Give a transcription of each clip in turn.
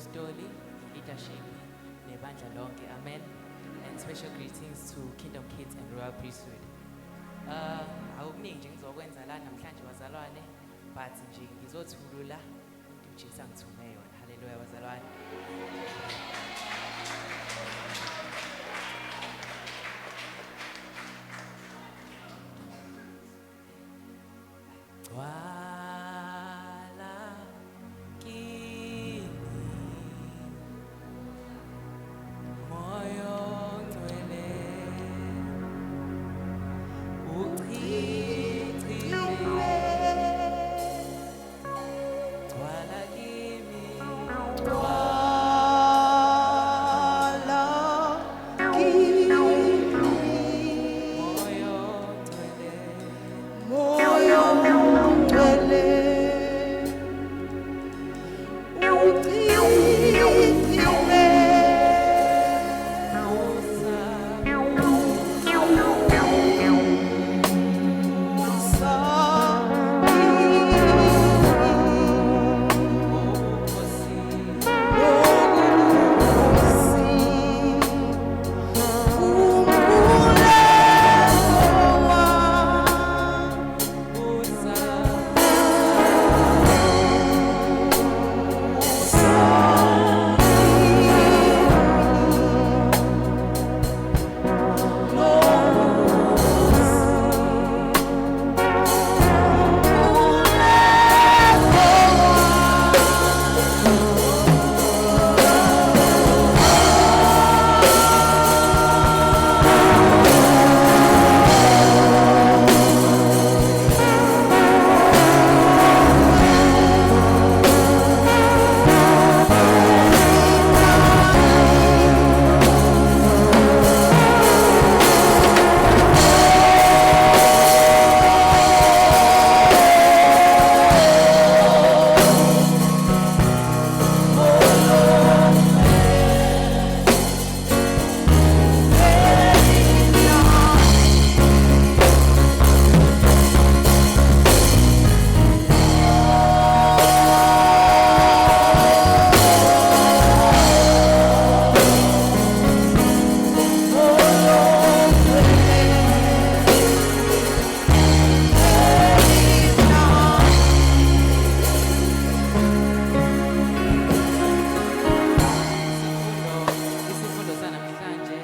Apostoli, leadership, nebandla lonke, amen. And special greetings to Kingdom Kids and Royal Priesthood. Akukuningi nje ngizokwenza la namhlanje bazalwane, but nje ngizothulula into uJesu angithume yona. Hallelujah bazalwane. Wala kini moyo ngcwele uchichile wala kimi Wala kini moyo ngcwele moyo ngcwele uchichile Isifundo sanamhlanje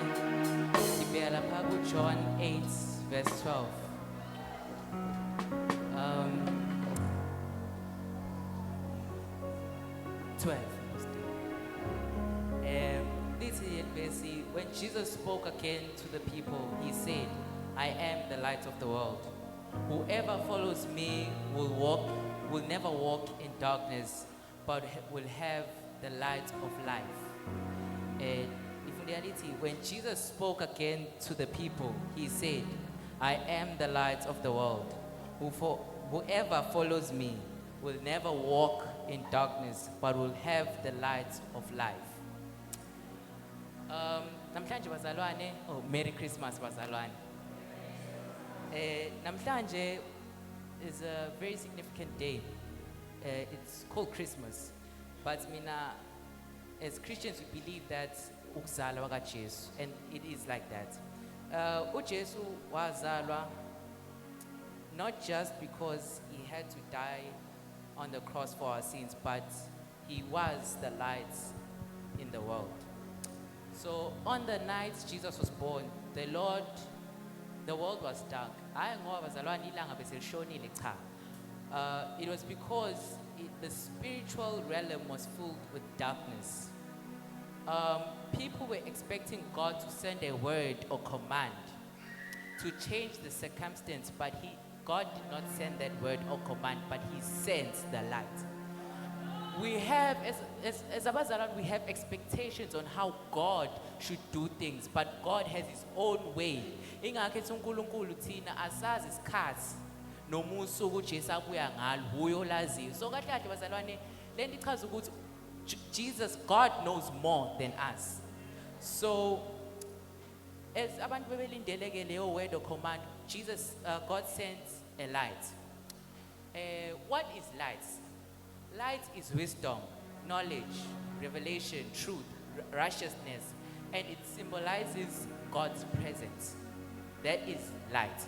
sibheka lapha kuJohn 8 verse 12. Um 12. This is verse. When Jesus spoke again to the people, he said, I am the light of the world. Whoever follows me will never walk in darkness, but will have the light of life. In reality, when Jesus spoke again to the people, he said, I am the light of the world. Whoever follows me will never walk in darkness, but will have the light of life. Namhlanje bazalwane, oh Merry Christmas bazalwane. Namhlanje is a very significant day. It's called Christmas. But mina, as Christians, we believe that ukuzalwa kaJesu, and it is like that. UJesu wazalwa not just because he had to die on the cross for our sins, but he was the light in the world. So on the night Jesus was born, the world was dark. It was because the spiritual realm was filled with darkness. People were expecting God to send a word or command to change the circumstance, but God did not send that word or command, but he sent the light. We have, as abazalwane, we have expectations on how God should do things, but God has his own way. Ingakho ethi uNkulunkulu thina asazi isikhathi noma usuku uJesu abuya ngalo uyo laziyo. So kahle kahle bazalwane, lento ichaza ukuthi Jesus, God knows more than us. So as abantu bebelindele leyo word or command, God sends a light. What is light? Light is wisdom, knowledge, revelation, truth, righteousness, and it symbolizes God's presence. That is light.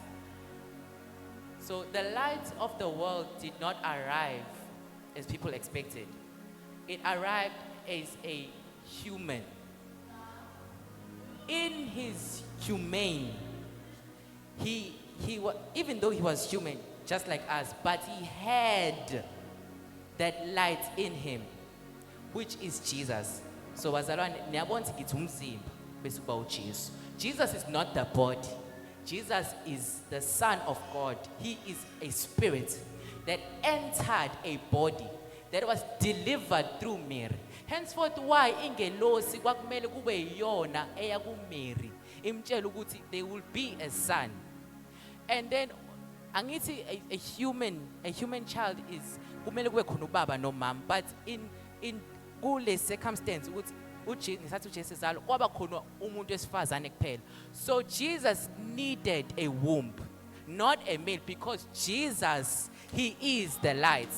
So the light of the world did not arrive as people expected. It arrived as a human. In his humane, even though he was human, just like us, but he had that light in him, which is Jesus. So bazalwane niyabona ngithi umzimba bese kuba uJesu. Jesus is not the body. Jesus is the Son of God. He is a spirit that entered a body that was delivered through Mary. Henceforth, why ingelosi kwakumele kube yiyona eya kuMary imtshela ukuthi there will be a son. And then angithi a human child is kumele kube khona ubaba nomama, but in kule circumstance ukuthi ngisathi uJesu ezalo kwaba khona umuntu wesifazane kuphela. So Jesus needed a womb, not a male, because Jesus, he is the light.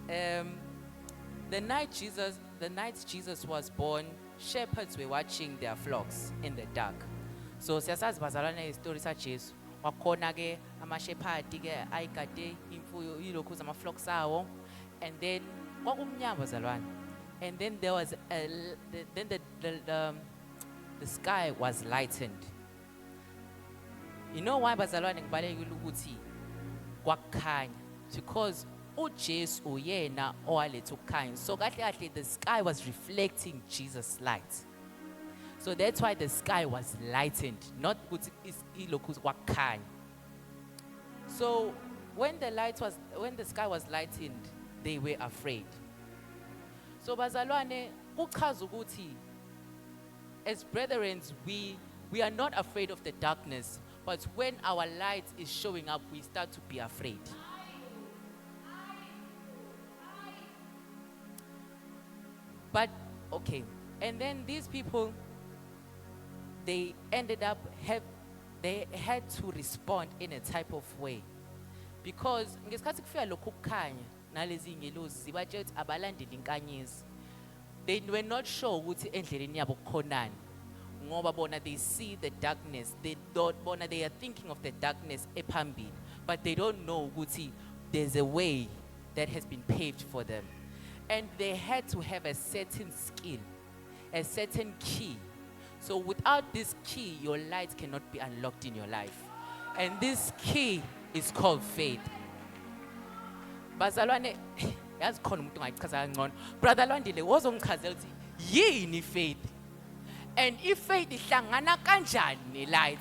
The night Jesus was born, shepherds were watching their flocks in the dark. So siyasazi bazalwane istory saJesu. Wakhona ke ama-shepherd ke ayigade imfuyo yilokhu zama flocks awo, and then kwakumnyama bazalwane. And then there was the sky was lightened. You know why bazalwane ngibalekile ukuthi kwakukhanya? Because uJesu uyena owaletha ukukhanya. So kahle kahle the sky was reflecting Jesus' light. So that's why the sky was lightened, not ukuthi ilokhu kwakukhanya. So when the sky was lightened, they were afraid. So bazalwane kuchaza ukuthi as brethren we are not afraid of the darkness, but when our light is showing up, we start to be afraid. But okay, and then these people, they ended up they had to respond in a type of way, because ngesikhathi kufika lokhu kukhanya nalezi ingelosi zibatshela ukuthi abalandeli inkanyezi. They were not sure ukuthi endleleni yabo kukhonani, ngoba bona they see the darkness, they are thinking of the darkness ephambili, but they don't know ukuthi there's a way that has been paved for them. And they had to have a certain skill, a certain key. So without this key, your light cannot be unlocked in your life. And this key is called faith. Bazalwane, yazi khona umuntu ongayichaza kangcono. Brother Lwandile wozongichazela ukuthi yini faith? And if faith ihlangana kanjani nelight?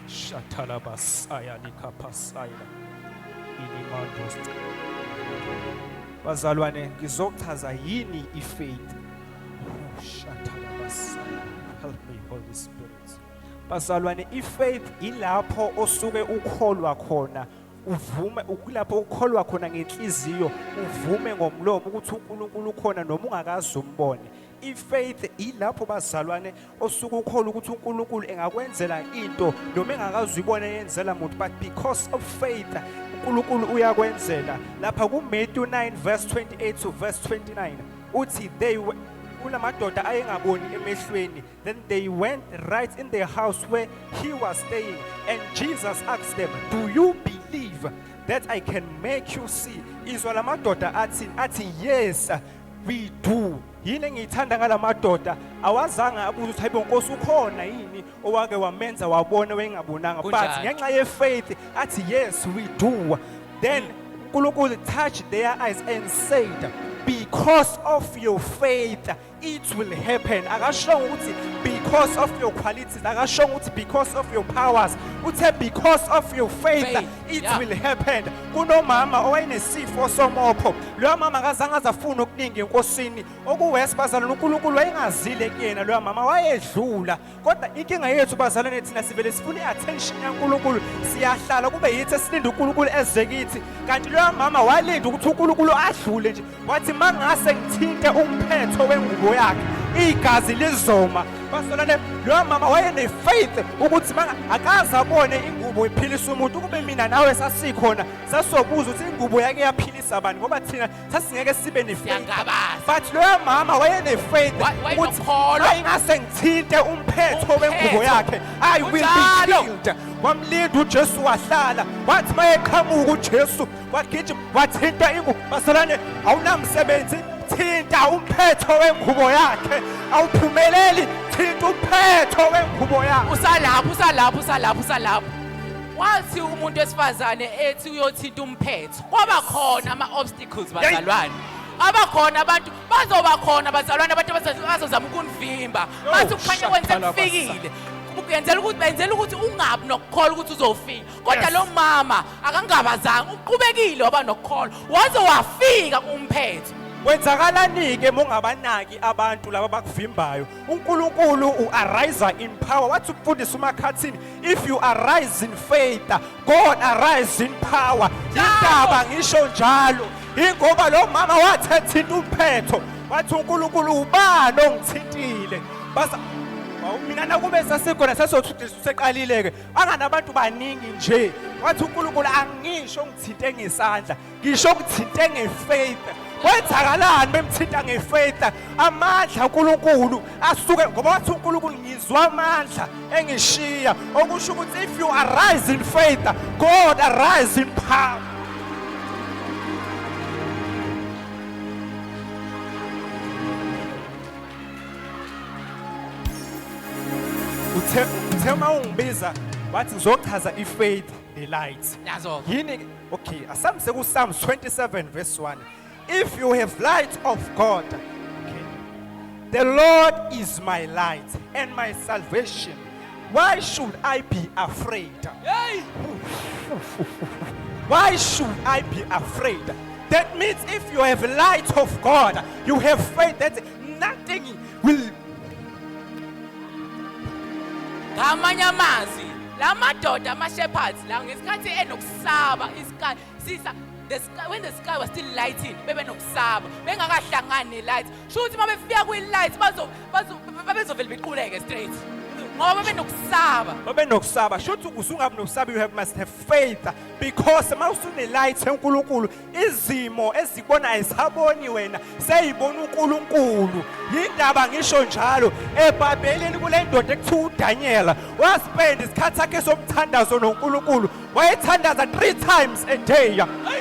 Shatalabasaya likapasaya inimandos. Bazalwane ngizochaza yini ifaith. Shatalabasaya. Help me Holy Spirit. Bazalwane ifaith ilapho osuke ukholwa khona, uvume ukulapho ukholwa khona ngenhliziyo, uvume ngomlomo ukuthi uNkulunkulu ukhona noma ungakazi umbone. Ifaith ilapho bazalwane osuke ukholwa ukuthi uNkulunkulu engakwenzela into noma engakazi uyibone yenzela umuntu, but because of faith uNkulunkulu uyakwenzela. Lapha ku Matthew 9 verse 28 to verse 29 uthi kulamadoda ayengaboni emehlweni, then they went right in the house where he was staying, and Jesus asked them, do you believe that I can make you see? Izwa lamadoda athi yes we do. Yini ngithanda ngalamadoda awazange abuze ukuthi hayibo Nkosi ukhona yini owake wamenza wabona wengabonanga, but ngenxa ye faith athi yes we do. Then uNkulunkulu touched their eyes and said, because of your faith it will happen. Akashongo ukuthi because of your qualities, akashongo ukuthi because of your powers, uthe because of your faith it will happen. Kunomama owayenesifo somopho, lo mama akazange azafuna okuningi enkosini, okuwesibazalwane uNkulunkulu wayengazile kuyena, lo mama wayedlula. Kodwa inkinga yethu bazalwane thina sivele sifuna iattention yaNkulunkulu, siyahlala kube yithi esilinde uNkulunkulu eze kithi, kanti lo mama walinda ukuthi uNkulunkulu adlule nje, wathi mangase ngithinte umphetho wengubo yakhe igazi lizoma. Bazalwane, lo mama wayene-faith ukuthi akaze abone ingubo iphilisa umuntu. Kube mina nawe sasikhona sasobuza ukuthi ingubo yake yaphilisa abantu ngoba thina sasingeke sibe ne-faith. Siyangabaza. But lo mama wayene-faith ukuthi Wayinokholwa. ayingase ngithinte umphetho wengubo yakhe, I will be Kunjalo. healed. Wamlinda uJesu wahlala, wathi mayeqhamuka uJesu wagijima wathinta ingubo. Bazalwane, awunamsebenzi, thinta umphetho wengubo yakhe. Awuphumeleli, thinta umphetho wengubo yakhe. Usalapho. Wathi umuntu wesifazane ethi uyothinta umphetho. Kwaba khona ama-obstacles bazalwane. Abakhona abantu bazoba khona bazalwane, abantu bazozama ukunivimba. Bathi kukhanya kwenze kufikile. Benzela ukuthi ungabi nokukholwa ukuthi uzofika. Kodwa lo mama akangabazanga, uqhubekile waba nokukholwa. Waze wafika umphetho. Kwenzakalani-ke mongabanaki abantu laba bakuvimbayo? uNkulunkulu u-arise in power. Wathi ukufundisa uMakhathini, if you arise in faith, God arise in power. Indaba ngisho njalo. Ingoba lo mama wathi ethinta umphetho, wathi uNkulunkulu ubani ongithintile? Basa mina nakube sasekhona sasothutha seqalile-ke anganabantu baningi nje. Wathi uNkulunkulu angisho ngithinte ngesandla, ngisho ngithinte ngefaith. Kwenzakalani bemthinta ngefaith? Amandla uNkulunkulu asuke, ngoba wathi uNkulunkulu ngizwa amandla engishiya, okusho ukuthi if you arise in faith, God arise in power. Uthe uma ungibiza wathi ngizochaza ifaith nelight. Nazo. Yini? Okay, asamse ku Psalms 27 verse 1. If you have light of God, okay, the Lord is my light and my salvation. Why should I be afraid? Hey! Why should I be afraid? That means if you have light of God, you have faith that nothing will. Ngamanye amazwi, la madoda ama-shepherds la ngesikhathi enokusaba when the sky was still lighting, bebenokusaba bengakahlangani ne-light. Sho ukuthi uma befika kwi-light babezovele bequleke straight ngoba bebenokusaba. Shuthi usungabi nokusaba, must have faith, because uma usune-light enkulunkulu izimo ezibona ayisaboni wena, seyibona uNkulunkulu. Yindaba ngisho njalo eBhabheleni kule ndoda ekuthiwa uDaniel waspend isikhathi sakhe somthandazo noNkulunkulu, wayethandaza 3 times a day.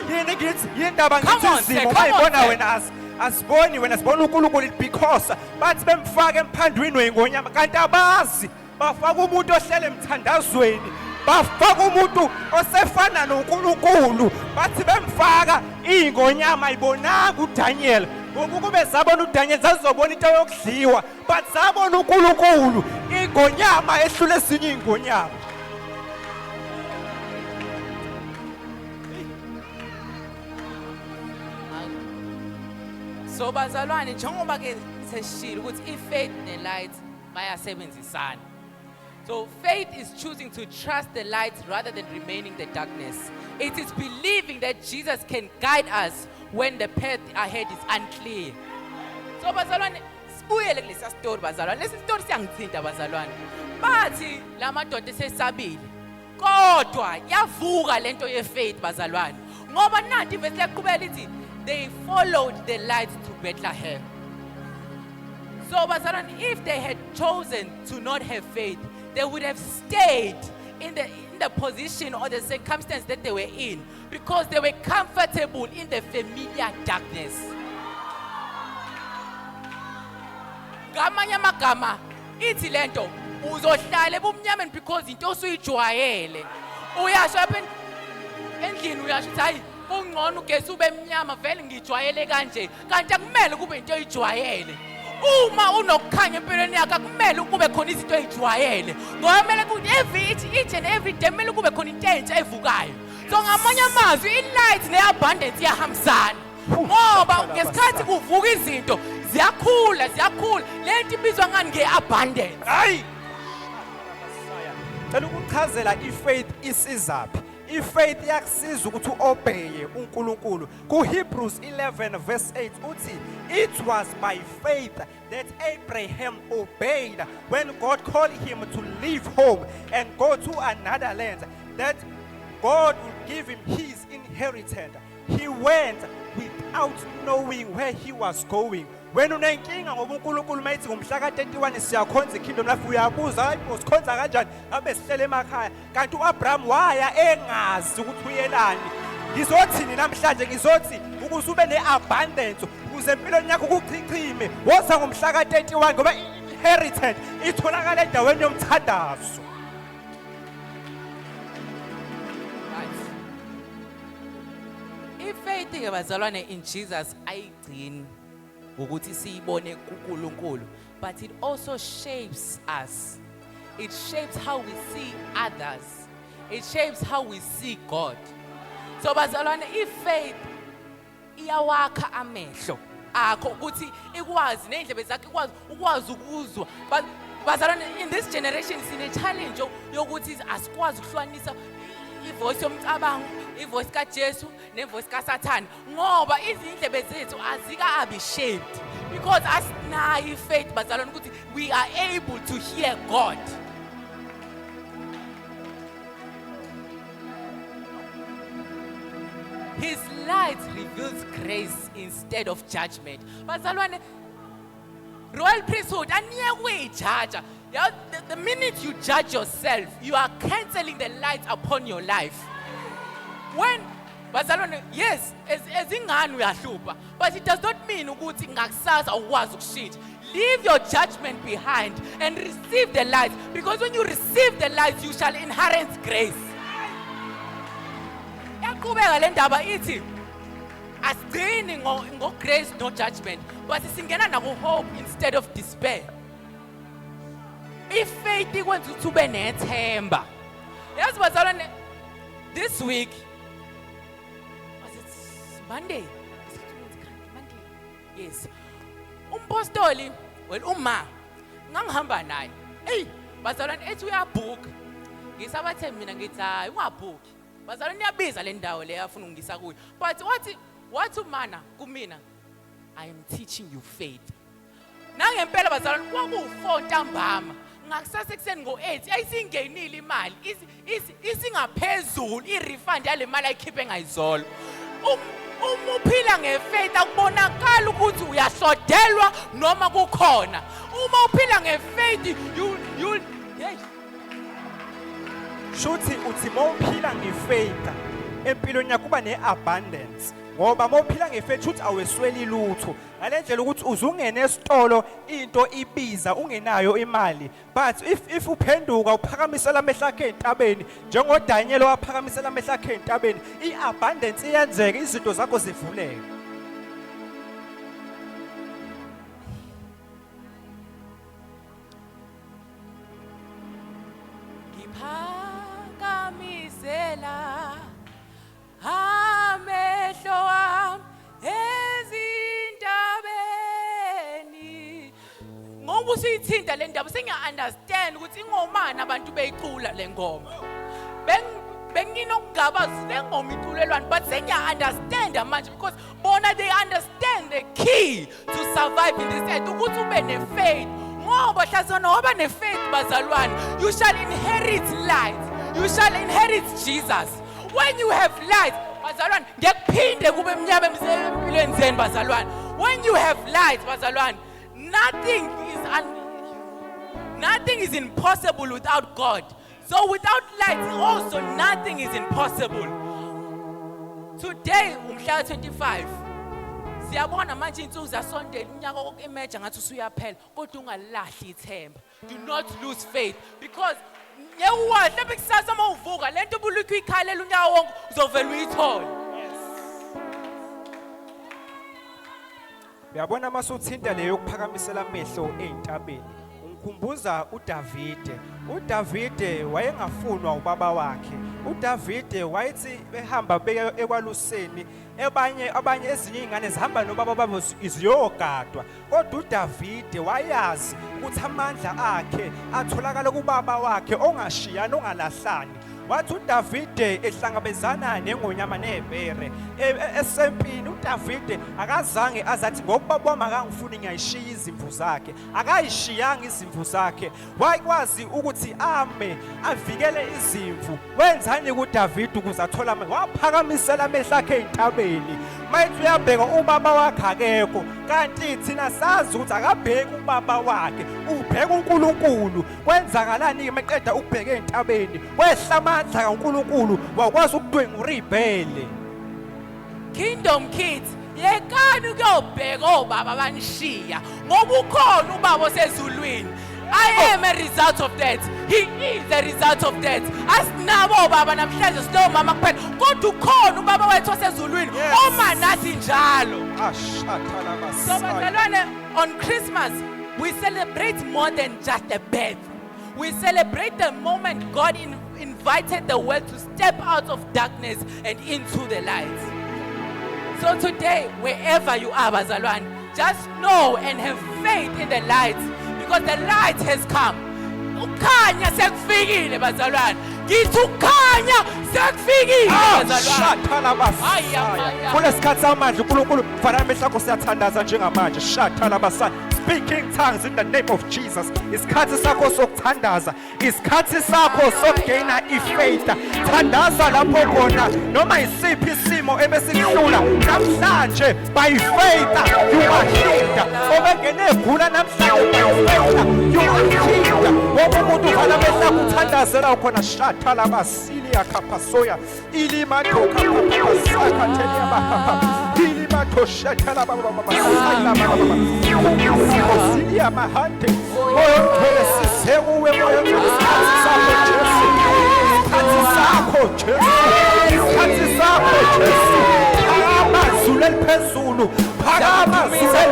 Yini ngithi yindaba ngithi izimo bayibona wena asiboni wena, sibona uNkulunkulu, because bathi bemfaka emphandweni weingonyama kanti abazi bafaka umuntu ohlele emthandazweni, bafaka umuntu osefana noNkulunkulu. Bathi bemfaka ingonyama ayibonanga uDaniel, ngoba kube zabona uDaniel zazobona into yokudliwa, but zabona uNkulunkulu, ingonyama ehlule ezinye ingonyama. So bazalwane, njengoba ke seshilo ukuthi ifaith nelight bayasebenzisana. So faith is choosing to trust the light rather than remaining in the darkness. It is believing that Jesus can guide us when the path ahead is unclear. So bazalwane, sibuyele kulesa story bazalwane. Lesi story siyangithinta bazalwane. Bathi la madoda esesabile, kodwa yavuka lento yefaith bazalwane. Ngoba nanti ivesi yaqhubeka lithi they followed the light to Bethlehem. So bazalwane, if they had chosen to not have faith, they would have stayed in the position or the circumstance that they were in, because they were comfortable in the familiar darkness. Ngamanye amagama ithi lento uzohlala ebumnyameni because into osuyijwayele. Uyasho apha endlini uyasho ukuthi hayi kungcono ugesi ube mnyama vele ngijwayele kanje, kanti akumele kube into oyijwayele. Uma unokukhanya empilweni yakho kumele kube khona izinto ezijwayele, ngoba kumele ukuthi each and every day kumele kube khona into entsha evukayo. So ngamanye amazwi i-light ne-abundance iyahambisana, ngoba ngesikhathi kuvuka izinto ziyakhula lento ibizwa ngani nge-abundance. Hayi, cela ukuchazela ifaith isizaphi. ifaith iyakusiza ukuthi uobeye uNkulunkulu. KuHebrews 11 verse 8 uthi, it was by faith that Abraham obeyed when God called him to leave home and go to another land that God would give him his inheritance. He went without knowing where he was going. When unenkinga ngoba uNkulunkulu mayithi ngomhla ka31 siyakhonza ikingdom lafu uyabuza hayi usikhonza kanjani abe sihlele emakhaya kanti uAbraham waya engazi ukuthi uyelani. Ngizothini namhlanje ngizothi ukuze ube neabundance ukuze empilweni yakho kuchichime woza ngomhla ka31 ngoba inheritance itholakala endaweni yomthandazo. Ifaith ke bazalwane in Jesus ayigcini ukuthi siyibone kuNkulunkulu, but it also shapes us. It shapes how we see others. It shapes how we see God. So bazalwane ifaith iyawakha amehlo akho ukuthi ikwazi nendlebe zakhe ukwazi ukuzwa. But bazalwane in this generation sine challenge yokuthi asikwazi ukuhlukanisa ivoice yomcabango, ivoice kaJesu nevoice kaSathane ngoba izindlebe zethu azikabi shaped because asinayo ifaith bazalwane ukuthi we are able to hear God. His light reveals grace instead of judgment. Bazalwane, royal priesthood aniye judge. The minute you judge yourself, you are cancelling the light upon your life. When bazalwane, yes, ezingani uyahlupha, but it does not mean ukuthi ngakusasa awukwazi ukushintsha. Leave your judgment behind and receive the light, because when you receive the light, you shall inherit grace. Yaqhubeka le ndaba ithi asigcini ngo grace no judgment, but singena na hope instead of despair. If faith ikwenza ukuthi ube nethemba. Yazi bazalwane, this week was it Monday? Is it Monday? Yes. Umpostoli, well uma ngangihamba naye. Hey, bazalwane ethi uyabook. Ngisabathe mina ngithi hayi ungabook. Bazalwane niyabiza le ndawo le afuna ungisa kuyo. But what umana kumina? I am teaching you faith. Nangempela bazalwane kwaku4 ntambama. Ngakusasa ekseni ngo8 ayisingenile imali isingaphezulu irefund yale mali ayikhiphe ngayizolo. Uphila ngefaith akubonakala ukuthi uyahlodelwa noma kukhona. Uma uphila ngefaith you hey. Shuthi uthi mawuphila ngefaith empilweni yakho kuba neabundance ngoba mawuphila ngefaith uthi awesweli lutho ngalendlela ukuthi uzungene esitolo into ibiza ungenayo imali, but if uphenduka uphakamisela amehlo akhe entabeni njengoDaniel waphakamisela amehlo akhe entabeni, iabundance iyenzeka, izinto zakho zivuleke. Phakamisela amehlo wami ezintabeni. Ngoba usuyithinta le ndaba sengiya understand ukuthi ingomani abantu beyicula le ngoma. Benginokungaba lengoma iculelwana, but sengiya understand manje because bona they understand the key to survive in this earth ukuthi ube nefaith. Ngoba hlazona waba nefaith bazalwane, you shall inherit light. You shall inherit Jesus. When you have light, bazalwane, ngekuphinde kube mnyama empilweni zenu bazalwane. When you have light, bazalwane, nothing is impossible without God. So without light, also nothing is impossible. Today, umhla 25. Siyabona manje insuku zasondela unyaka wokuemerge ngathi usuyaphela kodwa ungalahli ithemba. Do not lose faith because yewuwahle bekusasa mawuvuka lento ubulukhu ikhalela unyaka wonke uzovela uyithola. Uyabona masuthinta leyo yokuphakamisela amehlo eintabeni. Ungikhumbuza uDavide wayengafunwa ubaba wakhe. uDavide wayethi behamba beke ekwaluseni abanye ezinye izingane zihamba nobaba babo iziyogadwa, kodwa uDavide wayazi ukuthi amandla akhe atholakala kubaba wakhe ongashiyana ongalahlani. wathi uDavide ehlangabezana nengonyama nebhere esempini uDavide akazange azathi ngokuba boma akangifuni ngiyayishiya izimvu zakhe akayishiyanga izimvu zakhe wakwazi ukuthi ame avikele izimvu wenzani kuDavide ukuze athola amandla waphakamisela amehlo akhe ezintabeni manje uyabheka ubaba wakhe akekho kanti thina sazi ukuthi akabheki ubaba wakhe ubheka uNkulunkulu kwenzakalani meqeda ukubheka ezintabeni wehla amandla kaNkulunkulu wakwazi ukudwenga urebele. Kingdom kids, yekani ukuyobheka obaba abanishiya ngoba ukhona ubaba osezulwini. I am a result of that. He is a result of that. Asinabo baba namhlanje sino mama kuphela kodwa ukhona ubaba wethu osezulwini oma nathi njalo. So bazalwane, on Christmas we celebrate more than just a birth. We celebrate the moment God invited the world to step out of darkness and into the light. So today, wherever you are, bazalwane, just know and have faith in the light because the light has come. Ukhanya sekufikile bazalwane. Ngithi ukhanya sekufikile bazalwane. Kulesikhathi samanje uNkulunkulu kufanele amehlo akho siyathandaza njengamanje. Shathalabasana. Speaking tongues in the name of Jesus. Isikhathi sakho sokuthandaza, isikhathi sakho sokugena ifaith. Thandaza lapho khona noma isiphi isimo ebesihlula namhlanje by faith you are healed. Obengene egula namhlanje by faith you are healed. Wonke umuntu ufana bese ukuthandazela khona shathalabasili yakhapasoya ilima thoka phapha tenia baba ilima toshathala baba Osilia mahante moyo mphele sisekuwe moyo isikhathi sakho Jesu amazulu eliphezulu phakamazulu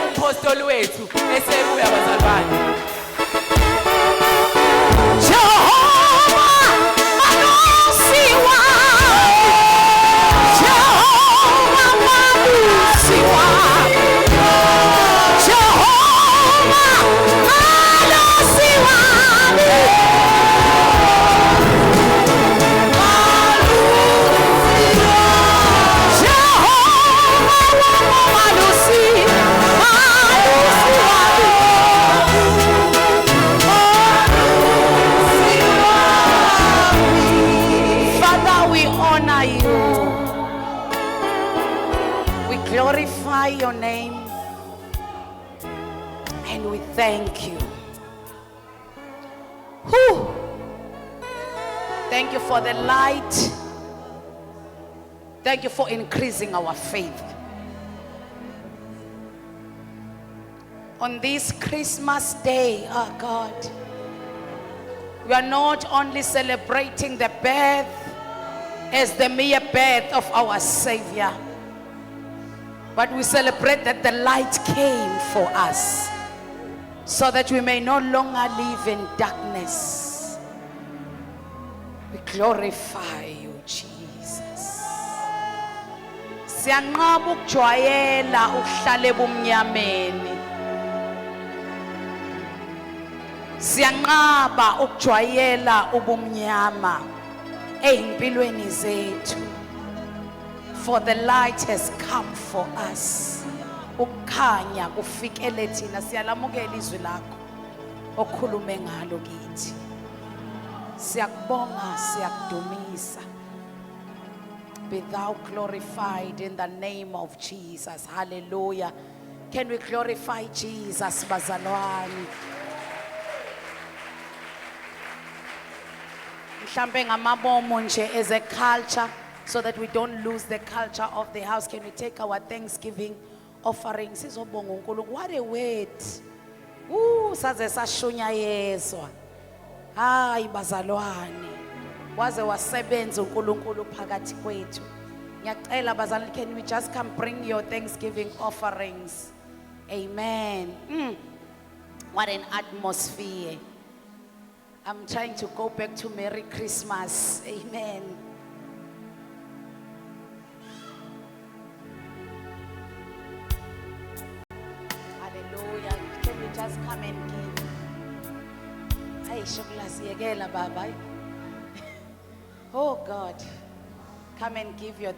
umpostoli wethu esebuya bazalwane. Jehovah your name and we thank you. Whew. Thank you for the light. Thank you for increasing our faith. On this Christmas day, oh God, we are not only celebrating the birth as the mere birth of our Savior, but we celebrate that the light came for us so that we may no longer live in darkness. We glorify you, Jesus. Siyanqaba ukujwayela ukuhlala ebumnyameni. Siyanqaba ukujwayela ubumnyama ezimpilweni zethu. For the light has come for us. Ukukhanya kufikele thina, siyalamukela izwi lakho okhulume ngalo kithi. Siyakubonga, siyakudumisa. Be thou glorified in the name of Jesus. Hallelujah. Can we glorify Jesus, bazalwane? Mhlambe ngamabomo nje as a culture, so that we don't lose the culture of the house. Can we take our Thanksgiving offerings? Sizobonga uNkulunkulu. What a word. Saze sashunya yezwa. Hayi bazalwane. Waze wasebenza uNkulunkulu phakathi kwethu. Ngiyacela bazalwane, can we just come bring your Thanksgiving offerings? Amen. What an atmosphere. I'm trying to go back to Merry Christmas. Amen. Hallelujah. Can we just come and give? Hey, shukla siyekela baba. Oh God. Come and give your